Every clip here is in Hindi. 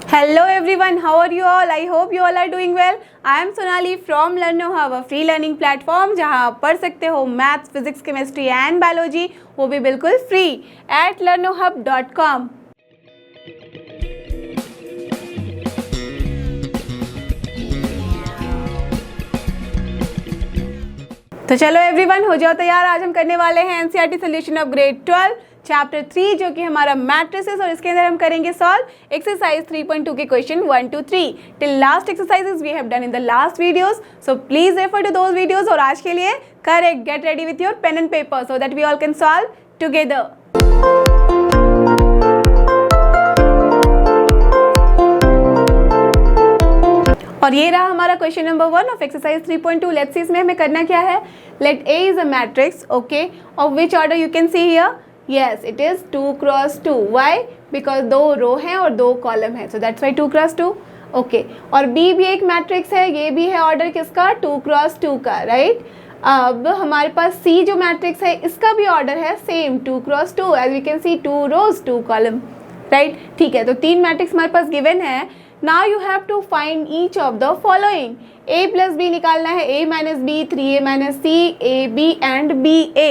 Hello everyone, how are you all? I hope you all are doing well. I am Sonali from LearnoHub, a free learning platform जहां आप पढ़ सकते हो maths, physics, chemistry and biology, वो भी बिल्कुल फ्री at learnohub.com। तो चलो एवरीवन, हो जाओ तैयार। आज हम करने वाले हैं NCERT solution of grade 12 chapter 3, जो कि हमारा मैट्रिसेस, और इसके अंदर हम करेंगे सॉल्व एक्सरसाइज 3.2 के question 1 to 3 till last exercises we have done in the last videos, so please refer to those videos. और आज के लिए correct, get ready with your pen and paper so that we all can solve together. और ये रहा हमारा question number 1 of exercise 3.2। Let's see इसमें हमें करना क्या है। Let A is a matrix, okay, of which order you can see here. Yes, it is 2 cross 2। Why? Because 2 रो हैं और 2 कॉलम है, so that's why 2 cross 2। Okay, और बी भी एक मैट्रिक्स है, ये भी है ऑर्डर किसका, 2 क्रॉस 2 का, राइट। अब हमारे पास सी जो मैट्रिक्स है, इसका भी ऑर्डर है same 2 cross 2, as we can see 2 rows 2 column, right. ठीक है, तो 3 मैट्रिक्स हमारे पास गिवन है। Now you have to find each of the following. A plus B निकालना है, A minus B, 3A minus C, A B and B A.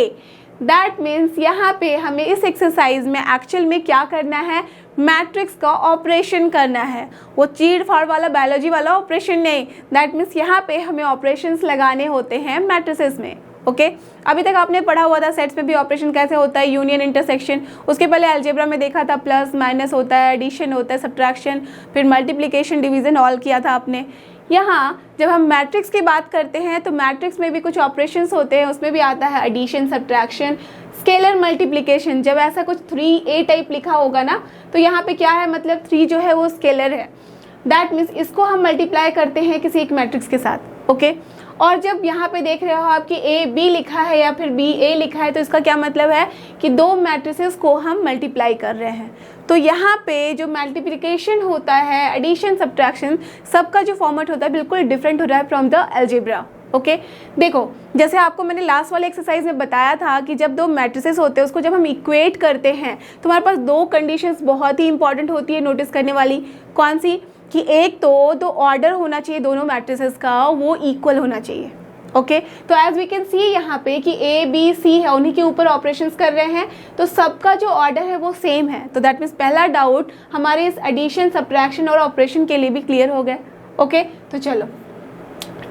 That means यहाँ पे हमें इस एक्सरसाइज में एक्चुअल में क्या करना है, मैट्रिक्स का ऑपरेशन करना है। वो चीड़ फाड़ वाला बायोलॉजी वाला ऑपरेशन नहीं। दैट मीन्स यहाँ पे हमें ऑपरेशंस लगाने होते हैं मैट्रिसेस में। ओके, अभी तक आपने पढ़ा हुआ था सेट्स में भी ऑपरेशन कैसे होता है, यूनियन, इंटरसेक्शन। उसके पहले अलजेब्रा में देखा था प्लस माइनस होता है, एडिशन होता है, सब्ट्रैक्शन, फिर मल्टीप्लिकेशन, डिवीजन, ऑल किया था आपने। यहाँ जब हम मैट्रिक्स की बात करते हैं तो मैट्रिक्स में भी कुछ ऑपरेशंस होते हैं, उसमें भी आता है एडिशन, सब्ट्रैक्शन, स्केलर मल्टीप्लिकेशन। जब ऐसा कुछ 3A टाइप लिखा होगा ना, तो यहाँ पे क्या है, मतलब 3 जो है वो स्केलर है। दैट मीन्स इसको हम मल्टीप्लाई करते हैं किसी एक मैट्रिक्स के साथ, ओके। और जब यहाँ पे देख रहे हो आप कि ए बी लिखा है या फिर बी ए लिखा है, तो इसका क्या मतलब है कि 2 मैट्रिसेस को हम मल्टीप्लाई कर रहे हैं। तो यहाँ पे जो मल्टीप्लिकेशन होता है, एडिशन, सब्ट्रैक्शन, सबका जो फॉर्मेट होता है बिल्कुल डिफरेंट हो रहा है फ्रॉम द अलजेब्रा। ओके, देखो जैसे आपको मैंने लास्ट वाले एक्सरसाइज में बताया था कि जब 2 मैट्रिसेस होते हैं उसको जब हम इक्वेट करते हैं तो हमारे पास 2 कंडीशंस बहुत ही इंपॉर्टेंट होती है नोटिस करने वाली। कौन सी? कि एक तो ऑर्डर होना चाहिए दोनों मैट्रिसेस का, वो इक्वल होना चाहिए। ओके, तो एज वी कैन सी यहाँ पे कि ए बी सी है, उन्हीं के ऊपर ऑपरेशंस कर रहे हैं, तो सबका जो ऑर्डर है वो सेम है। तो दैट मीन्स पहला डाउट हमारे इस एडिशन, सब्ट्रैक्शन और ऑपरेशन के लिए भी क्लियर हो गया। ओके, तो चलो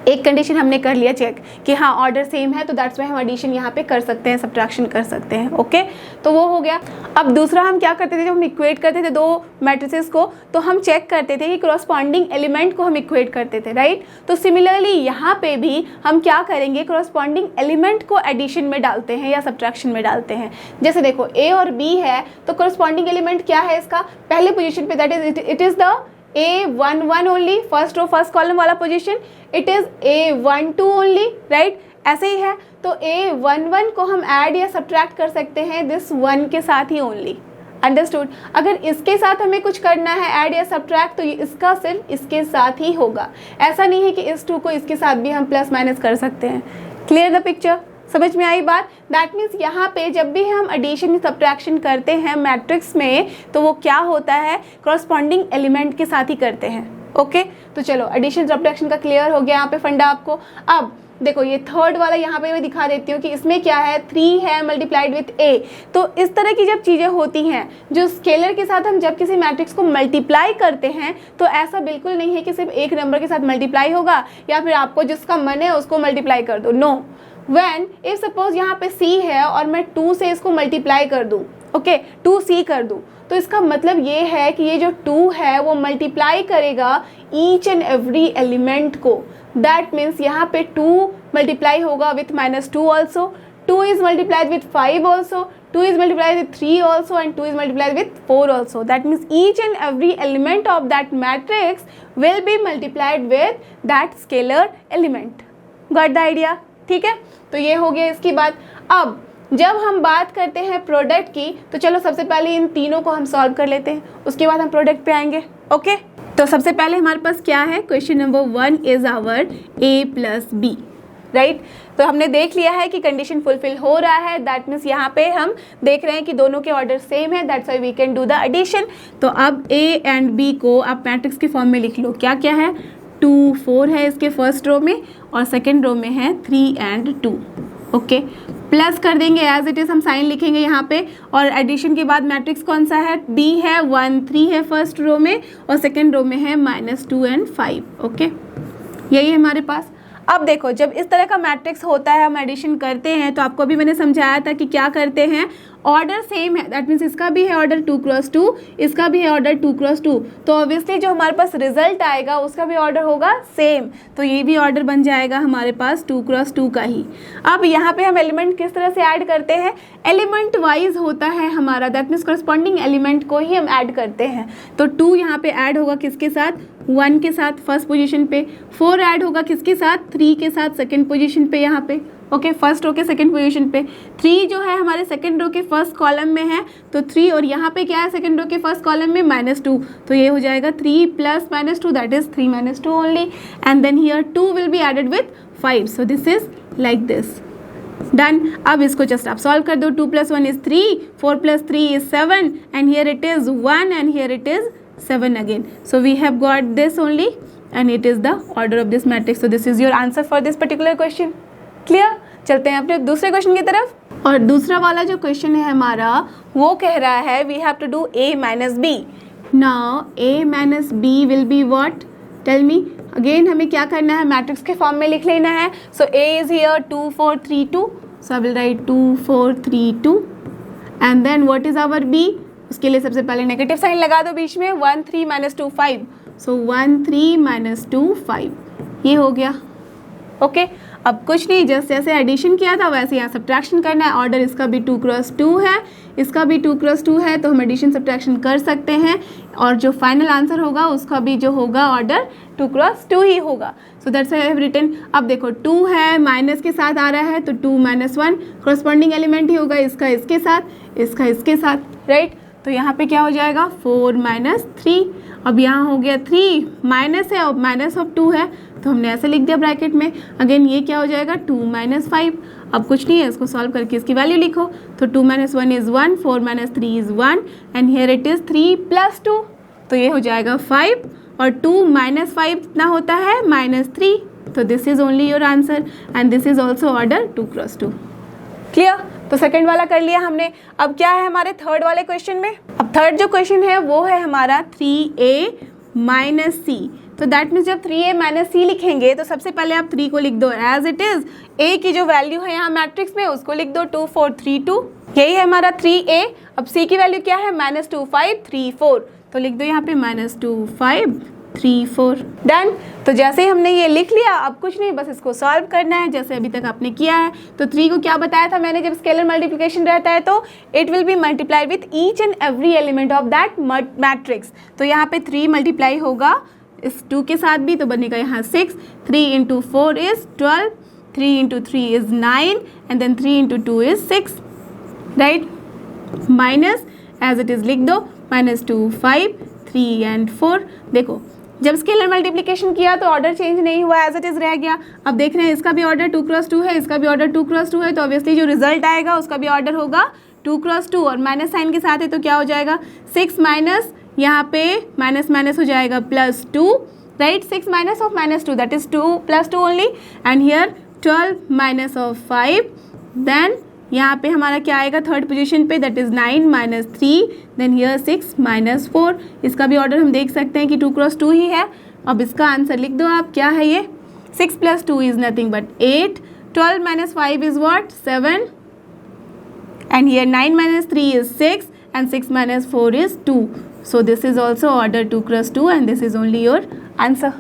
एक कंडीशन हमने कर लिया चेक कि हाँ ऑर्डर सेम है, तो दैट्स वाई हम एडिशन यहाँ पे कर सकते हैं, सब्ट्रैक्शन कर सकते हैं। ओके, तो वो हो गया। अब दूसरा हम क्या करते थे, जब हम इक्वेट करते थे 2 मैट्रिसेस को, तो हम चेक करते थे कि कॉरस्पॉन्डिंग एलिमेंट को हम इक्वेट करते थे, राइट। तो सिमिलरली यहाँ पे भी हम क्या करेंगे, कॉरस्पॉन्डिंग एलिमेंट को एडिशन में डालते हैं या सब्ट्रैक्शन में डालते हैं। जैसे देखो ए और बी है, तो कॉरस्पॉन्डिंग एलिमेंट क्या है इसका, पहले पोजिशन पे, that is it is the A11 only, first row first column वाला position, it is A12 only, right. ऐसे ही है, तो A11 को हम ऐड या सब्ट्रैक्ट कर सकते हैं दिस 1 के साथ ही ओनली। अंडरस्टूड? अगर इसके साथ हमें कुछ करना है ऐड या सब्ट्रैक्ट, तो इसका सिर्फ इसके साथ ही होगा। ऐसा नहीं है कि इस 2 को इसके साथ भी हम प्लस माइनस कर सकते हैं। Clear the picture? समझ में आई बात? दैट मीन्स यहाँ पे जब भी हम एडिशन, सब्ट्रैक्शन करते हैं मैट्रिक्स में, तो वो क्या होता है, कॉरस्पॉन्डिंग एलिमेंट के साथ ही करते हैं। ओके, तो चलो एडिशन, सब्ट्रैक्शन का क्लियर हो गया यहाँ पे फंडा आपको। अब देखो ये थर्ड वाला यहाँ पे मैं दिखा देती हूँ कि इसमें क्या है, 3 है मल्टीप्लाइड विथ ए। तो इस तरह की जब चीज़ें होती हैं, जो स्केलर के साथ हम जब किसी मैट्रिक्स को मल्टीप्लाई करते हैं, तो ऐसा बिल्कुल नहीं है कि सिर्फ एक नंबर के साथ मल्टीप्लाई होगा या फिर आपको जिसका मन है उसको मल्टीप्लाई कर दो। नो, व्हेन इफ सपोज यहाँ पे C है और मैं 2 से इसको मल्टीप्लाई कर दूँ, ओके, 2C कर दूँ, तो इसका मतलब ये है कि ये जो 2 है वो मल्टीप्लाई करेगा ईच एंड एवरी एलिमेंट को। दैट मीन्स यहाँ पे 2 मल्टीप्लाई होगा with -2 also, 2 is multiplied with 5 also, 2 is multiplied with 3 also, and 2 is multiplied with 4 also. That means each and every element of that matrix will be multiplied with that scalar element. Got the idea? ठीक है, तो ये हो गया इसकी बात। अब जब हम बात करते हैं प्रोडक्ट की, तो चलो सबसे पहले इन तीनों को हम सॉल्व कर लेते हैं, उसके बाद हम प्रोडक्ट पे आएंगे। ओके, तो सबसे पहले हमारे पास क्या है, question number 1 is our A plus B, right. तो हमने देख लिया है कि कंडीशन फुलफिल हो रहा है, दैट मीन्स यहाँ पे हम देख रहे हैं कि दोनों के ऑर्डर सेम है, that's why we can do the addition. तो अब A एंड B को आप मैट्रिक्स के फॉर्म में लिख लो। क्या क्या है, 2 4 है इसके फर्स्ट रो में और सेकेंड रो में है 3 एंड 2। ओके, प्लस कर देंगे एज इट इज़, हम साइन लिखेंगे यहाँ पे। और एडिशन के बाद मैट्रिक्स कौन सा है, B है, 1 3 है फर्स्ट रो में और सेकेंड रो में है -2 एंड 5। ओके, यही है हमारे पास। अब देखो, जब इस तरह का मैट्रिक्स होता है, हम एडिशन करते हैं, तो आपको अभी मैंने समझाया था कि क्या करते हैं, ऑर्डर सेम है, दैट मीन्स इसका भी है ऑर्डर 2 क्रॉस 2, इसका भी है ऑर्डर 2 क्रॉस 2, तो ऑब्वियसली जो हमारे पास रिजल्ट आएगा उसका भी ऑर्डर होगा सेम, तो ये भी ऑर्डर बन जाएगा हमारे पास 2 क्रॉस 2 का ही। अब यहाँ पे हम एलिमेंट किस तरह से ऐड करते हैं, एलिमेंट वाइज होता है हमारा, दैट मीन्स करस्पॉन्डिंग एलिमेंट को ही हम ऐड करते हैं। तो 2 यहाँ पे ऐड होगा किसके साथ, 1 के साथ फर्स्ट पोजीशन पे, 4 ऐड होगा किसके साथ, 3 के साथ सेकंड पोजीशन पे यहाँ पे। ओके, फर्स्ट रो के सेकंड पोजीशन पे, 3 जो है हमारे सेकंड रो के फर्स्ट कॉलम में है, तो 3, और यहाँ पे क्या है सेकंड रो के फर्स्ट कॉलम में -2, तो ये हो जाएगा 3 + -2, that is 3 - 2 only, and then here 2 will be added with 5, so this is like this. Done. अब इसको जस्ट आप सॉल्व कर दो, 2 + 1 is 3, 4 + 3 is 7, and here it is 1 and here it is 7 again. So we have got this only and it is the order of this matrix. So this is your answer for this particular question. Clear? चलते हैं अपने दूसरे क्वेश्चन की तरफ। और दूसरा वाला जो क्वेश्चन है हमारा, वो कह रहा है we have to do A - B. Now A - B will be what? Tell me. Again हमें क्या करना है, मैट्रिक्स के फॉर्म में लिख लेना है। So A is here 2 4 3 2. So I will write 2 4 3 2. And then what is our B? उसके लिए सबसे पहले नेगेटिव साइन लगा दो बीच में, 1 3 - 2 5. So 1 3 - 2 5, ये हो गया। ओके, अब कुछ नहीं, जस्ट जैसे एडिशन किया था वैसे यहाँ सब्ट्रैक्शन करना है। ऑर्डर इसका भी 2 क्रॉस 2 है, इसका भी 2 क्रॉस 2 है, तो हम एडिशन सब्ट्रैक्शन कर सकते हैं और जो फाइनल आंसर होगा उसका भी जो होगा ऑर्डर 2 क्रॉस 2 ही होगा। So that's I have written. अब देखो 2 है, माइनस के साथ आ रहा है, तो 2 - 1 करस्पॉन्डिंग एलिमेंट ही होगा, इसका इसके साथ, इसका इसके साथ, राइट। तो यहाँ पे क्या हो जाएगा, 4 - 3। अब यहाँ हो गया 3 माइनस है और -2 है, तो हमने ऐसे लिख दिया ब्रैकेट में। अगेन ये क्या हो जाएगा, 2 - 5। अब कुछ नहीं है, इसको सॉल्व करके इसकी वैल्यू लिखो। तो 2 - 1 is 1, 4 - 3 is 1, and here it is 3 + 2, तो ये हो जाएगा 5, और 2 - 5 कितना होता है, -3। तो this is only your answer and this is also order 2 cross 2। Clear? तो सेकंड वाला कर लिया हमने। अब क्या है हमारे थर्ड वाले क्वेश्चन में, अब थर्ड जो क्वेश्चन है वो है हमारा 3A - C। तो दैट मीन्स जब 3A - C लिखेंगे तो सबसे पहले आप 3 को लिख दो एज इट इज, A की जो वैल्यू है यहाँ मैट्रिक्स में उसको लिख दो 2 4 3 2, यही है हमारा 3A। अब C की वैल्यू क्या है, -2 5 3 4, तो लिख दो यहाँ पे -2 5 3 4। डन। तो जैसे ही हमने ये लिख लिया, अब कुछ नहीं, बस इसको सॉल्व करना है जैसे अभी तक आपने किया है। तो 3 को क्या बताया था मैंने, जब स्केलर मल्टीप्लिकेशन रहता है तो it will be multiplied with each and every element of that matrix. तो यहाँ पे 3 मल्टीप्लाई होगा इस 2 के साथ भी, तो बनेगा यहाँ 6, 3 × 4 is 12, 3 × 3 is 9, and then 3 × 2 is 6, राइट। माइनस एज इट इज़ लिख दो, -2 5 3 एंड 4। देखो जब स्केलर मल्टीप्लिकेशन किया तो ऑर्डर चेंज नहीं हुआ, एज इट इज़ रह गया। अब देख रहे हैं इसका भी ऑर्डर 2 क्रॉस 2 है, इसका भी ऑर्डर 2 क्रॉस 2 है, तो ऑब्वियसली जो रिजल्ट आएगा उसका भी ऑर्डर होगा 2 क्रॉस 2, और माइनस साइन के साथ है तो क्या हो जाएगा, 6 माइनस, यहाँ पे माइनस माइनस हो जाएगा +2, right. 6 minus of -2 that is 2 + 2 only, and here 12 minus of 5, then यहाँ पे हमारा क्या आएगा थर्ड पोजीशन पे, दैट इज 9 - 3, देन हियर 6 - 4। इसका भी ऑर्डर हम देख सकते हैं कि 2 क्रॉस 2 ही है। अब इसका आंसर लिख दो आप, क्या है ये, 6 + 2 is nothing but 8, 12 - 5 is what, 7, and here 9 - 3 is 6, and 6 - 4 is 2. So this is also order 2 cross 2 and this is only your answer.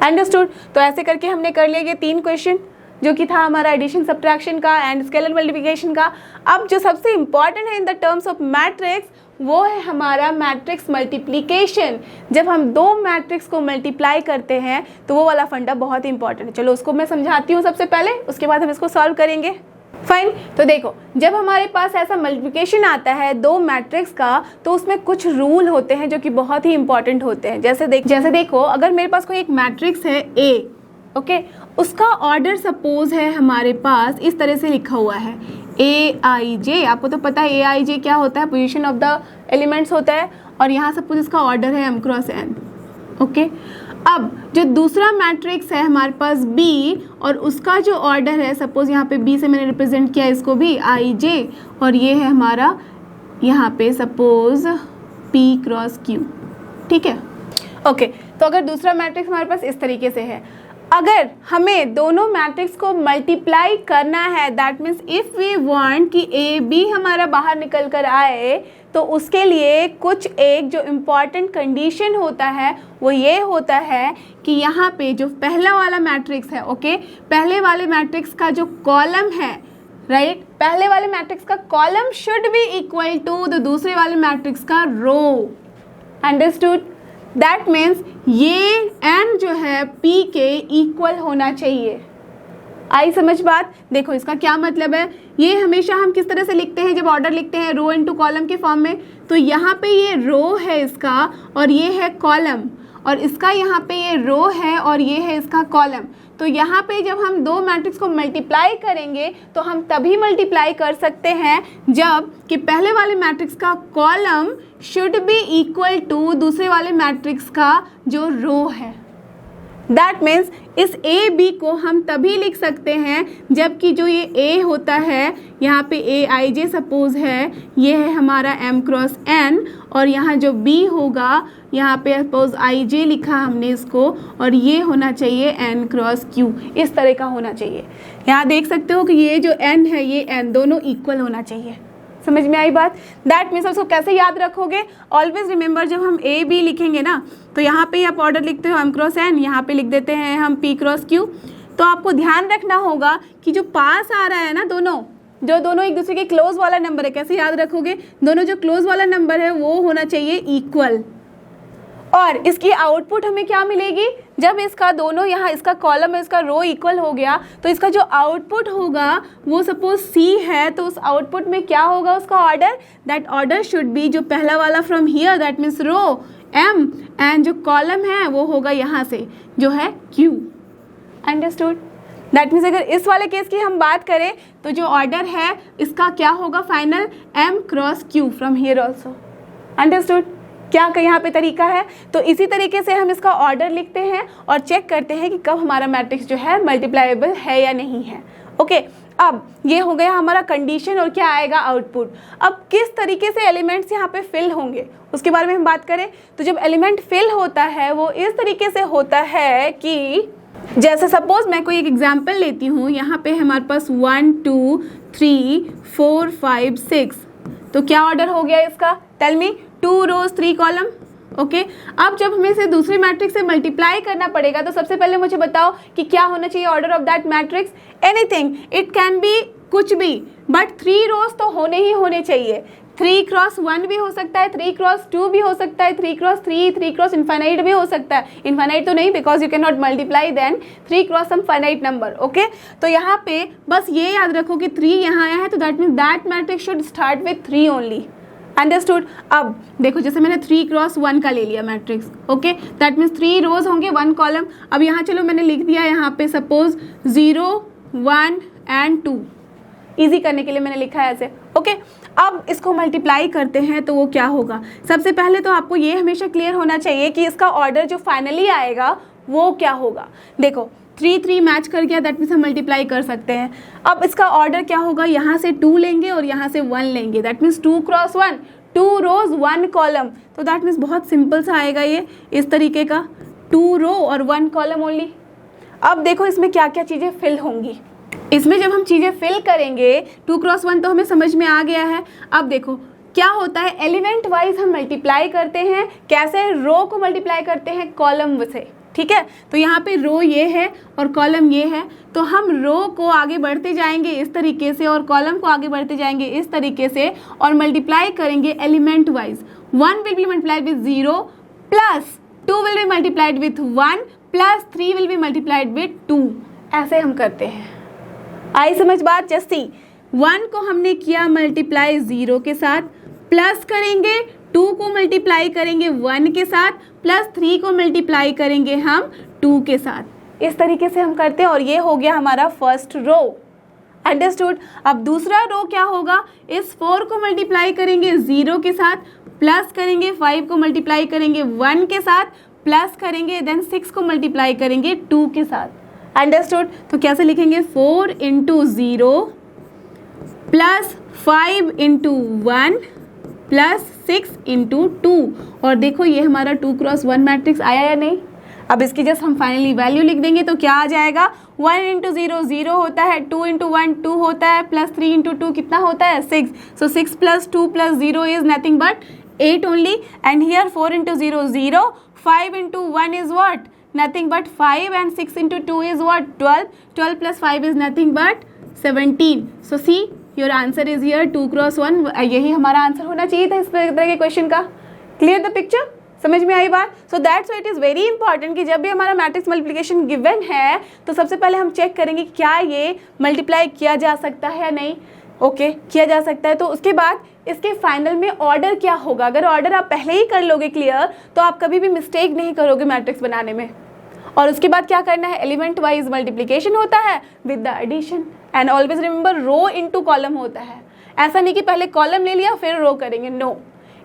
Understood? तो ऐसे करके हमने कर लिया ये 3 क्वेश्चन, जो कि था हमारा एडिशन सब्ट्रैक्शन का एंड स्केलर मल्टीप्लिकेशन का। अब जो सबसे इंपॉर्टेंट है in the terms of matrix, वो है हमारा मैट्रिक्स मल्टीप्लिकेशन। जब हम 2 मैट्रिक्स को मल्टीप्लाई करते हैं तो वो वाला फंडा बहुत ही इंपॉर्टेंट है। चलो उसको मैं समझाती हूँ सबसे पहले, उसके बाद हम इसको सॉल्व करेंगे। फाइन। तो देखो जब हमारे पास ऐसा मल्टीप्लिकेशन आता है 2 मैट्रिक्स का, तो उसमें कुछ रूल होते हैं जो कि बहुत ही इंपॉर्टेंट होते हैं। जैसे देखो अगर मेरे पास कोई एक मैट्रिक्स है A, ओके, उसका ऑर्डर सपोज है हमारे पास इस तरह से लिखा हुआ है AIJ। आपको तो पता है AIJ क्या होता है, पोजीशन ऑफ द एलिमेंट्स होता है, और यहाँ सपोज इसका ऑर्डर है m क्रॉस n। ओके, अब जो दूसरा मैट्रिक्स है हमारे पास B, और उसका जो ऑर्डर है सपोज यहाँ पे B से मैंने रिप्रेजेंट किया इसको भी IJ, और ये है हमारा यहाँ पे सपोज P क्रॉस Q। ठीक है, ओके। तो अगर दूसरा मैट्रिक्स हमारे पास इस तरीके से है, अगर हमें दोनों मैट्रिक्स को मल्टीप्लाई करना है, that means if we want कि AB हमारा बाहर निकल कर आए, तो उसके लिए कुछ एक जो इम्पॉर्टेंट कंडीशन होता है वो ये होता है कि यहाँ पे जो पहला वाला मैट्रिक्स है, ओके, पहले वाले मैट्रिक्स का जो कॉलम है, राइट, पहले वाले मैट्रिक्स का column should be equal to the दूसरे वाले मैट्रिक्स का रो। अंडरस्टूड? दैट मीन्स ये n जो है P के इक्वल होना चाहिए। आई समझ बात? देखो इसका क्या मतलब है, ये हमेशा हम किस तरह से लिखते हैं जब ऑर्डर लिखते हैं, रो इनटू कॉलम के फॉर्म में। तो यहाँ पे ये रो है इसका और ये है कॉलम, और इसका यहाँ पे ये रो है और ये है इसका कॉलम। तो यहाँ पे जब हम दो मैट्रिक्स को मल्टीप्लाई करेंगे तो हम तभी मल्टीप्लाई कर सकते हैं जब कि पहले वाले मैट्रिक्स का column should be equal to दूसरे वाले मैट्रिक्स का जो रो है। दैट मीन्स इस ए बी को हम तभी लिख सकते हैं जबकि जो ये ए होता है, यहाँ पे AIJ सपोज है, ये है हमारा m क्रॉस n, और यहाँ जो b होगा यहाँ पे सपोज IJ लिखा हमने इसको, और ये होना चाहिए n क्रॉस q। इस तरह का होना चाहिए। यहाँ देख सकते हो कि ये जो n है ये n दोनों इक्वल होना चाहिए। समझ में आई बात? दैट मीन्स उसको कैसे याद रखोगे? ऑलवेज रिमेंबर, जब हम ए बी लिखेंगे ना, तो यहाँ पे आप ऑर्डर लिखते हो m क्रॉस n, यहाँ पे लिख देते हैं हम p क्रॉस q। तो आपको ध्यान रखना होगा कि जो पास आ रहा है ना, दोनों एक दूसरे के क्लोज वाला नंबर है। कैसे याद रखोगे? दोनों जो क्लोज वाला नंबर है वो होना चाहिए इक्वल। और इसकी आउटपुट हमें क्या मिलेगी? जब इसका दोनों यहाँ इसका कॉलम है इसका रो इक्वल हो गया, तो इसका जो आउटपुट होगा वो सपोज C है, तो उस आउटपुट में क्या होगा उसका order? That order should be जो पहला वाला from here, that means row M, and जो कॉलम है वो होगा यहाँ से जो है Q। अंडरस्टूड? दैट मीन्स अगर इस वाले केस की हम बात करें तो जो ऑर्डर है इसका क्या होगा final? M cross Q from here also. Understood? क्या यहाँ पे तरीका है? तो इसी तरीके से हम इसका ऑर्डर लिखते हैं और चेक करते हैं कि कब हमारा मैट्रिक्स जो है मल्टीप्लाएबल है या नहीं है। ओके, अब ये हो गया हमारा कंडीशन, और क्या आएगा? आउटपुट। अब किस तरीके से एलिमेंट्स यहाँ पे फिल होंगे उसके बारे में हम बात करें, तो जब एलिमेंट फिल होता है वो इस तरीके से होता है कि जैसे सपोज मैं कोई एक एग्जाम्पल लेती हूँ, यहाँ पे हमारे पास 1 2 3 4 5 6, तो क्या ऑर्डर हो गया इसका? Tell me. 2 rows 3 column. Okay, अब जब हमें इसे दूसरे मैट्रिक्स से मल्टीप्लाई करना पड़ेगा तो सबसे पहले मुझे बताओ कि क्या होना चाहिए order of that matrix? Anything, it can be कुछ भी, बट 3 रोज तो होने ही होने चाहिए। 3 क्रॉस 1 भी हो सकता है, 3 क्रॉस 2 भी हो सकता है, 3 क्रॉस 3, 3 क्रॉस इनफाइनाइट भी हो सकता है। इनफाइनाइट तो नहीं, because you can not multiply then 3 cross some finite number. Okay, तो यहाँ पे बस ये याद रखो कि 3 यहाँ आया है, तो that means that matrix should start with 3 only. Understood? अब देखो जैसे मैंने 3 क्रॉस 1 का ले लिया मैट्रिक्स, ओके, दैट मीन्स 3 रोज होंगे 1 कॉलम। अब यहाँ चलो मैंने लिख दिया यहाँ पे सपोज 0 1 एंड 2, ईजी करने के लिए मैंने लिखा है ऐसे। ओके, अब इसको मल्टीप्लाई करते हैं तो वो क्या होगा? सबसे पहले तो आपको ये हमेशा क्लियर होना चाहिए कि इसका ऑर्डर जो फाइनली आएगा वो क्या होगा। देखो 3 3 मैच कर गया, दैट मीन्स हम मल्टीप्लाई कर सकते हैं। अब इसका ऑर्डर क्या होगा? यहाँ से 2 लेंगे और यहाँ से 1 लेंगे, that means 2 cross 1, 2 rows 1 column. तो दैट मीन्स बहुत सिंपल सा आएगा ये इस तरीके का, 2 रो और 1 कॉलम ओनली। अब देखो इसमें क्या क्या चीज़ें फिल होंगी। इसमें जब हम चीज़ें फिल करेंगे 2 क्रॉस 1 तो हमें समझ में आ गया है। अब देखो क्या होता है, एलिमेंट वाइज हम मल्टीप्लाई करते हैं। कैसे? रो को मल्टीप्लाई करते हैं कॉलम से। ठीक है, तो यहाँ पे रो ये है और कॉलम ये है, तो हम रो को आगे बढ़ते जाएंगे इस तरीके से और कॉलम को आगे बढ़ते जाएंगे इस तरीके से और मल्टीप्लाई करेंगे element wise. 1 will be multiplied with 0 plus 2 will be multiplied with 1 plus 3 will be multiplied with 2। ऐसे हम करते हैं। आई समझ बात? जैसी 1 को हमने किया मल्टीप्लाई 0 के साथ, प्लस करेंगे 2 को मल्टीप्लाई करेंगे 1 के साथ, प्लस 3 को मल्टीप्लाई करेंगे हम 2 के साथ। इस तरीके से हम करते हैं और ये हो गया हमारा फर्स्ट रो। अंडरस्टूड। अब दूसरा रो क्या होगा, इस 4 को मल्टीप्लाई करेंगे 0 के साथ, प्लस करेंगे 5 को मल्टीप्लाई करेंगे 1 के साथ, प्लस करेंगे देन 6 को मल्टीप्लाई करेंगे 2 के साथ। अंडरस्टूड। तो कैसे लिखेंगे, 4 into 0 plus 5 into 1 plus 6 into 2। और देखो ये हमारा 2 क्रॉस 1 मैट्रिक्स आया या नहीं। अब इसकी जस्ट हम फाइनली वैल्यू लिख देंगे तो क्या आ जाएगा, 1 इंटू 0 0 होता है, 2 इंटू 1 2 होता है, प्लस 3 इंटू 2 कितना होता है 6। सो 6 plus 2 plus 0 is nothing but 8 only. And here 4 into 0 0, 5 into 1 is what, nothing but 5 and 6 into 2 is what 12, 12 plus 5 इज nothing but 17। So see your answer is here 2 cross 1। यही हमारा आंसर होना चाहिए था इस तरह के क्वेश्चन का। क्लियर द पिक्चर, समझ में आई बात। So that's why it is very important कि जब भी हमारा मैट्रिक्स मल्टीप्लिकेशन गिवन है तो सबसे पहले हम चेक करेंगे क्या ये मल्टीप्लाई किया जा सकता है या नहीं। ओके, किया जा सकता है तो उसके बाद इसके फाइनल में ऑर्डर क्या होगा। अगर ऑर्डर आप पहले ही कर लोगे क्लियर तो आप कभी भी मिस्टेक नहीं करोगे मैट्रिक्स बनाने में। और उसके बाद क्या करना है, एलिमेंट वाइज मल्टीप्लिकेशन होता है with the addition. And always remember row into column होता है। ऐसा नहीं कि पहले कॉलम ले लिया फिर रो करेंगे, no,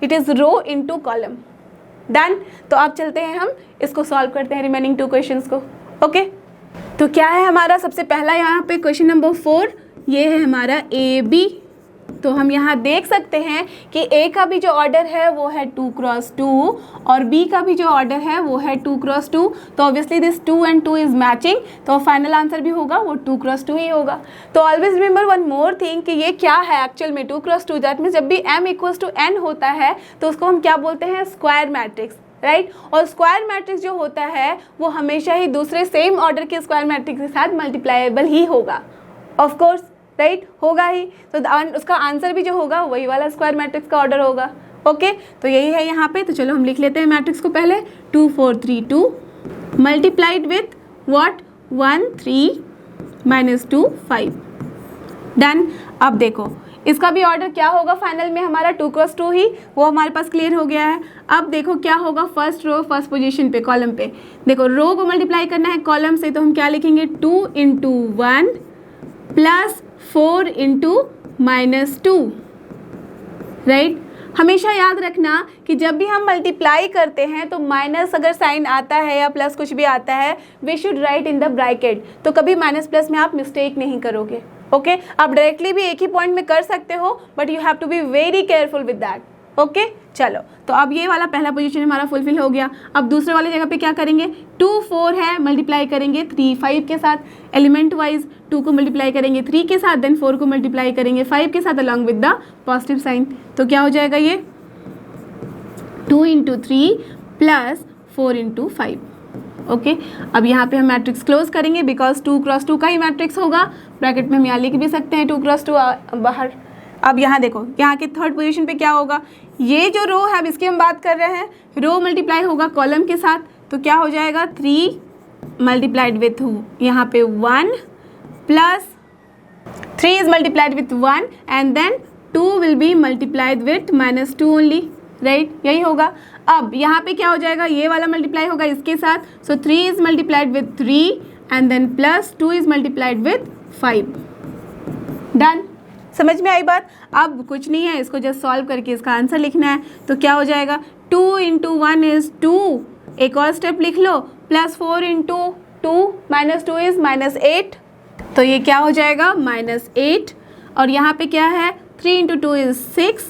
it is row into column. Done. तो अब चलते हैं हम इसको सॉल्व करते हैं रिमेनिंग 2 क्वेश्चंस को। ओके, तो क्या है हमारा सबसे पहला यहाँ पे क्वेश्चन नंबर 4, ये है हमारा ए बी। तो हम यहाँ देख सकते हैं कि ए का भी जो ऑर्डर है वो है 2 क्रॉस 2 और बी का भी जो ऑर्डर है वो है 2 क्रॉस 2। तो obviously this 2 and 2 is matching, तो फाइनल आंसर भी होगा वो 2 क्रॉस 2 ही होगा। तो always remember one more thing कि ये क्या है एक्चुअल में 2 क्रॉस 2, दैट मीन्स जब भी m इक्वल्स टू n होता है तो उसको हम क्या बोलते हैं, स्क्वायर मैट्रिक्स, राइट। और स्क्वायर मैट्रिक्स जो होता है वो हमेशा ही दूसरे सेम ऑर्डर के स्क्वायर मैट्रिक्स के साथ मल्टीप्लाएबल ही होगा, ऑफ कोर्स, राइट, होगा ही। तो उसका आंसर भी जो होगा वही वाला स्क्वायर मैट्रिक्स का ऑर्डर होगा। ओके, तो यही है यहाँ पे। तो चलो हम लिख लेते हैं मैट्रिक्स को पहले, 2 4 3 2 multiplied with what 1 3 minus 2 5। Done. अब देखो इसका भी ऑर्डर क्या होगा फाइनल में, हमारा 2 क्रॉस 2 ही, वो हमारे पास क्लियर हो गया है। अब देखो क्या होगा, फर्स्ट रो फर्स्ट पोजीशन पे कॉलम पे, देखो रो को मल्टीप्लाई करना है कॉलम से, तो हम क्या लिखेंगे 2 into 1 plus 4 into minus 2, right. हमेशा याद रखना कि जब भी हम मल्टीप्लाई करते हैं तो माइनस अगर साइन आता है या प्लस कुछ भी आता है, we should write in the bracket. तो कभी माइनस प्लस में आप मिस्टेक नहीं करोगे। ओके, आप डायरेक्टली भी एक ही पॉइंट में कर सकते हो but you have to be very careful with that. Okay, चलो तो अब ये वाला पहला पोजीशन हमारा फुलफिल हो गया। अब दूसरे वाले जगह पे क्या करेंगे, 2 4 है, मल्टीप्लाई करेंगे 3 5 के साथ, एलिमेंट वाइज 2 को मल्टीप्लाई करेंगे 3 के साथ, देन 4 को मल्टीप्लाई करेंगे 5 के साथ along with the positive sign. तो क्या हो जाएगा ये 2 इंटू 3 प्लस 4 इंटू 5। ओके, अब यहाँ पे हम मैट्रिक्स क्लोज करेंगे बिकॉज 2 क्रॉस 2 का ही मैट्रिक्स होगा। ब्रैकेट में हम यहाँ लिख भी सकते हैं 2 क्रॉस 2 बाहर। अब यहाँ देखो यहाँ के थर्ड पोजीशन पे क्या होगा, ये जो रो है अब इसकी हम बात कर रहे हैं, रो मल्टीप्लाई होगा कॉलम के साथ, तो क्या हो जाएगा 3 मल्टीप्लाइड विथ यहाँ पे 1 plus 3 is multiplied with 1 and then 2 will be multiplied with minus 2 only, right, यही होगा। अब यहाँ पे क्या हो जाएगा, ये वाला मल्टीप्लाई होगा इसके साथ, so 3 is multiplied with 3 and then plus 2 is multiplied with 5। Done. समझ में आई बात। अब कुछ नहीं है, इसको जस्ट सॉल्व करके इसका आंसर लिखना है। तो क्या हो जाएगा 2 इंटू 1 इज 2, एक और स्टेप लिख लो, plus 4 into 2 minus 2 is minus 8, तो ये क्या हो जाएगा माइनस 8। और यहाँ पे क्या है 3 इंटू 2 इज 6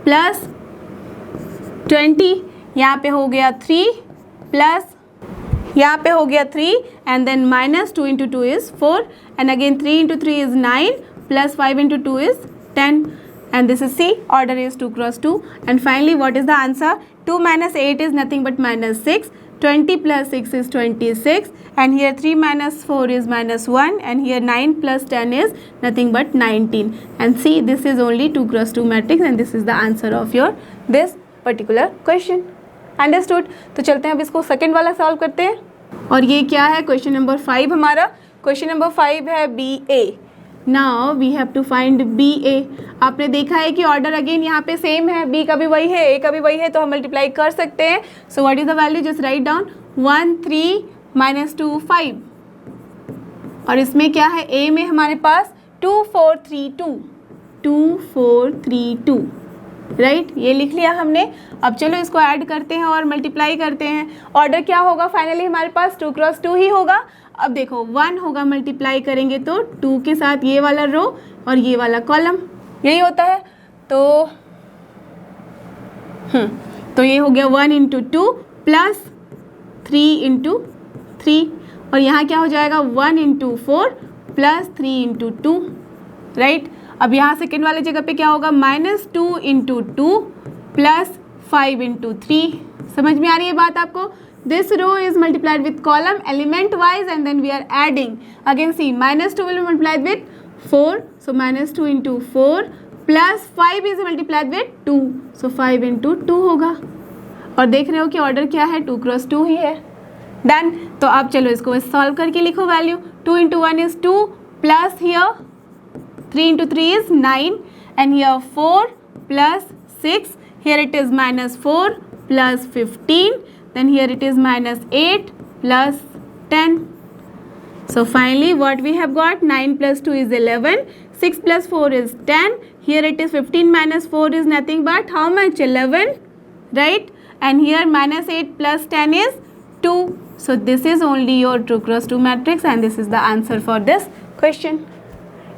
प्लस 20, यहाँ पे हो गया 3 प्लस यहाँ पे हो गया 3 and then minus 2 into 2 is 4 and again 3 into 3 is 9 plus 5 into 2 is 10 and this is C, order is 2 cross 2 and finally what is the answer, 2 minus 8 is nothing but minus 6, 20 plus 6 is 26 and here 3 minus 4 is minus 1 and here 9 plus 10 is nothing but 19 and see this is only 2 cross 2 matrix and this is the answer of your this particular question. Understood? तो चलते हैं अब इसको सेकेंड वाला सॉल्व करते हैं और ये क्या है क्वेश्चन नंबर 5 हमारा। क्वेश्चन नंबर 5 है B A. Now we have to find B A. आपने देखा है कि ऑर्डर अगेन यहाँ पे सेम है, बी का भी वही है, ए का भी वही है, तो हम मल्टीप्लाई कर सकते हैं। So what is the value, just write down 1 3 -2 5, और इसमें क्या है, ए में हमारे पास 2 4 3 2, 2 4 3 2, राइट, ये लिख लिया हमने। अब चलो इसको ऐड करते हैं और मल्टीप्लाई करते हैं। ऑर्डर क्या होगा फाइनली हमारे पास 2 क्रॉस 2 ही होगा। अब देखो 1 होगा, मल्टीप्लाई करेंगे तो 2 के साथ ये वाला रो और ये वाला कॉलम, यही होता है। तो ये हो गया 1 × 2 प्लस 3 × 3, और यहाँ क्या हो जाएगा 1 × 4 प्लस 3 × 2, राइट। अब यहाँ सेकेंड वाले जगह पे क्या होगा, -2 × 2 प्लस 5 × 3। समझ में आ रही है बात आपको? This row is multiplied with column element wise and then we are adding. Again see, -2 will be multiplied with 4, so -2 × 4 plus 5 is multiplied with 2, so 5 × 2 होगा। और देख रहे हो कि ऑर्डर क्या है, 2 क्रॉस 2 ही है। डन। तो अब चलो इसको सॉल्व करके लिखो value. 2 × 1 is 2 plus here 3 × 3 is 9 and here 4 plus 6, here it is -4 plus 15, then here it is -8 plus 10. So finally what we have got, 9 plus 2 is 11, 6 plus 4 is 10, here it is 15 minus 4 is nothing but how much, 11, right, and here -8 plus 10 is 2. So this is only your 2 cross 2 matrix and this is the answer for this question.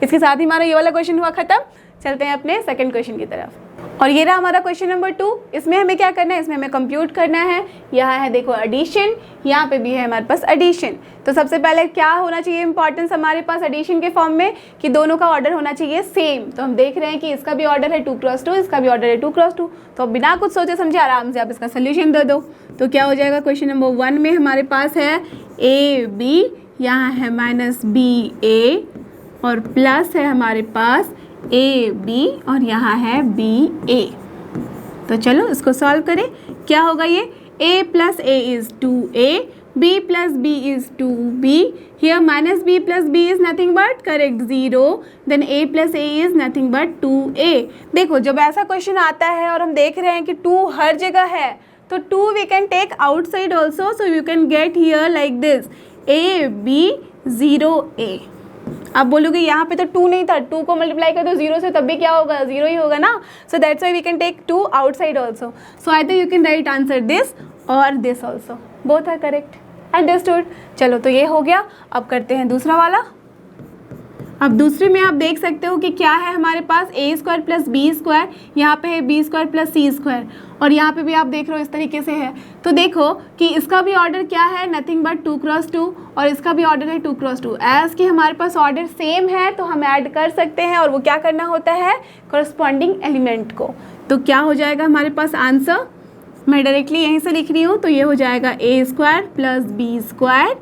इसके साथ ही हमारा ये वाला क्वेश्चन हुआ खत्म। चलते हैं अपने सेकंड क्वेश्चन की तरफ, और ये रहा हमारा क्वेश्चन नंबर 2। इसमें हमें क्या करना है, इसमें हमें कंप्यूट करना है। यहाँ है देखो एडिशन, यहाँ पे भी है हमारे पास एडिशन। तो सबसे पहले क्या होना चाहिए इंपॉर्टेंस हमारे पास एडिशन के फॉर्म में, कि दोनों का ऑर्डर होना चाहिए सेम। तो हम देख रहे हैं कि इसका भी ऑर्डर है 2 क्रॉस 2, इसका भी ऑर्डर है 2 क्रॉस 2। तो बिना कुछ सोचे समझे आराम से आप इसका सोल्यूशन दे दो। तो क्या हो जाएगा, क्वेश्चन नंबर 1 में हमारे पास है AB, यहाँ है -BA और प्लस है हमारे पास AB और यहाँ है BA। तो चलो इसको सॉल्व करें। क्या होगा ये, A plus A is 2A, B plus B is 2B, here -B plus B is nothing but correct 0, then A plus A is nothing but 2A। देखो जब ऐसा क्वेश्चन आता है और हम देख रहे हैं कि 2 हर जगह है, तो 2 we can take outside also, so you can get here like this, A B 0A। आप बोलोगे यहाँ पे तो 2 नहीं था, 2 को मल्टीप्लाई कर दो 0 से, तब भी क्या होगा, 0 ही होगा ना। So that's why we can take 2 outside also. So either you can write answer this or this also, both are correct. Understood. चलो तो ये हो गया। अब करते हैं दूसरा वाला। अब दूसरे में आप देख सकते हो कि क्या है हमारे पास, A² प्लस B², यहाँ पे है B² प्लस C², और यहाँ पे भी आप देख रहे हो इस तरीके से है। तो देखो कि इसका भी ऑर्डर क्या है, नथिंग बट 2 क्रॉस 2, और इसका भी ऑर्डर है 2 क्रॉस 2। एज कि हमारे पास ऑर्डर सेम है तो हम ऐड कर सकते हैं, और वो क्या करना होता है, करस्पॉन्डिंग एलिमेंट को। तो क्या हो जाएगा हमारे पास आंसर, मैं डायरेक्टली यहीं से लिख रही हूँ, तो ये हो जाएगा A² plus B²